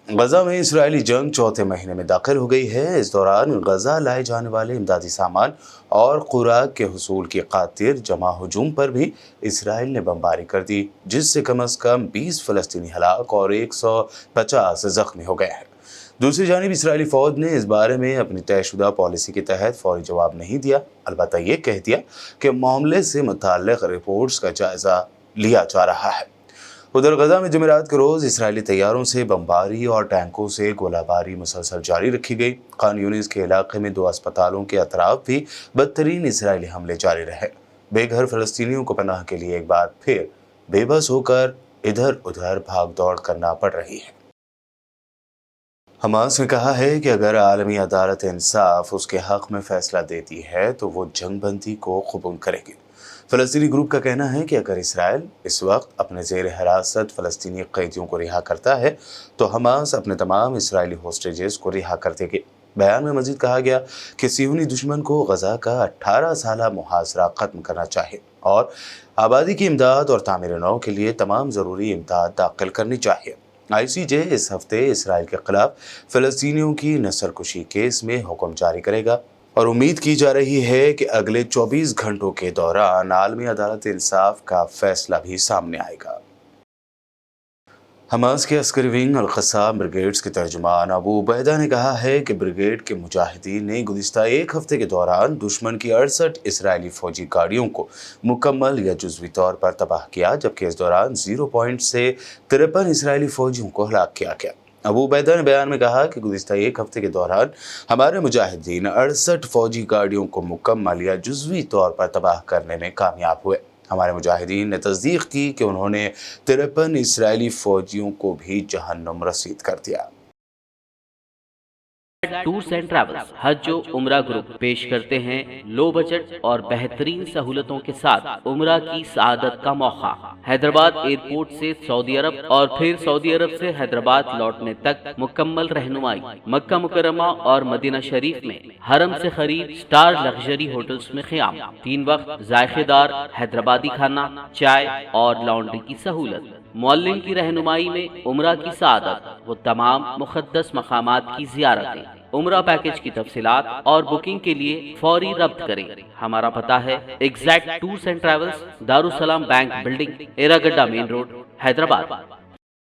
غزہ میں اسرائیلی جنگ چوتھے مہینے میں داخل ہو گئی ہے۔ اس دوران غزہ لائے جانے والے امدادی سامان اور خوراک کے حصول کی خاطر جمع ہجوم پر بھی اسرائیل نے بمباری کر دی، جس سے کم از کم 20 فلسطینی ہلاک اور 150 زخمی ہو گئے ہیں۔ دوسری جانب اسرائیلی فوج نے اس بارے میں اپنی طے شدہ پالیسی کے تحت فوری جواب نہیں دیا، البتہ یہ کہہ دیا کہ معاملے سے متعلق رپورٹس کا جائزہ لیا جا رہا ہے۔ ادھر غزہ میں جمعرات کے روز اسرائیلی طیاروں سے بمباری اور ٹینکوں سے گولہ باری مسلسل جاری رکھی گئی۔ خان یونس کے علاقے میں 2 اسپتالوں کے اطراف بھی بدترین اسرائیلی حملے جاری رہے۔ بے گھر فلسطینیوں کو پناہ کے لیے ایک بار پھر بے بس ہو کر ادھر ادھر بھاگ دوڑ کرنا پڑ رہی ہے۔ حماس نے کہا ہے کہ اگر عالمی عدالت انصاف اس کے حق میں فیصلہ دیتی ہے تو وہ جنگ بندی کو قبول کرے گی۔ فلسطینی گروپ کا کہنا ہے کہ اگر اسرائیل اس وقت اپنے زیر حراست فلسطینی قیدیوں کو رہا کرتا ہے تو حماس اپنے تمام اسرائیلی ہوسٹیجز کو رہا کر دے گی۔ بیان میں مزید کہا گیا کہ صہیونی دشمن کو غزہ کا 18 سالہ محاصرہ ختم کرنا چاہیے اور آبادی کی امداد اور تعمیر نو کے لیے تمام ضروری امداد داخل کرنی چاہیے۔ ICJ اس ہفتے اسرائیل کے خلاف فلسطینیوں کی نسل کشی کیس میں حکم جاری کرے گا اور امید کی جا رہی ہے کہ اگلے 24 گھنٹوں کے دوران عالمی عدالت انصاف کا فیصلہ بھی سامنے آئے گا۔ حماس کے عسکری ونگ القصام بریگیڈز کے ترجمان ابو عبیدہ نے کہا ہے کہ بریگیڈ کے مجاہدین نے گزشتہ ایک ہفتے کے دوران دشمن کی 68 اسرائیلی فوجی گاڑیوں کو مکمل یا جزوی طور پر تباہ کیا، جبکہ اس دوران 0 پوائنٹ سے 53 اسرائیلی فوجیوں کو ہلاک کیا گیا۔ ابو عبیدہ نے بیان میں کہا کہ گزشتہ ایک ہفتے کے دوران ہمارے مجاہدین 68 فوجی گاڑیوں کو مکمل یا جزوی طور پر تباہ کرنے میں کامیاب ہوئے۔ ہمارے مجاہدین نے تصدیق کی کہ انہوں نے 53 اسرائیلی فوجیوں کو بھی جہنم رسید کر دیا۔ ٹورز اینڈ ٹریولز حج و عمرہ گروپ پیش کرتے ہیں لو بجٹ اور بہترین سہولتوں کے ساتھ عمرہ کی سعادت کا موقع۔ حیدرآباد ایئرپورٹ سے سعودی عرب اور پھر سعودی عرب سے حیدرآباد لوٹنے تک مکمل رہنمائی۔ مکہ مکرمہ اور مدینہ شریف میں حرم سے قریب سٹار لگژری ہوٹلز میں قیام، 3 وقت ذائقے دار حیدرآبادی کھانا، چائے اور لانڈری کی سہولت۔ معلم کی رہنمائی میں عمرہ کی سعادت، وہ تمام مقدس مقامات کی زیارتیں۔ عمرہ پیکج کی تفصیلات اور بکنگ کے لیے فوری رابطہ کریں۔ ہمارا پتہ ہے exact tours and travels, Darussalam bank building, Erragadda main road, Hyderabad.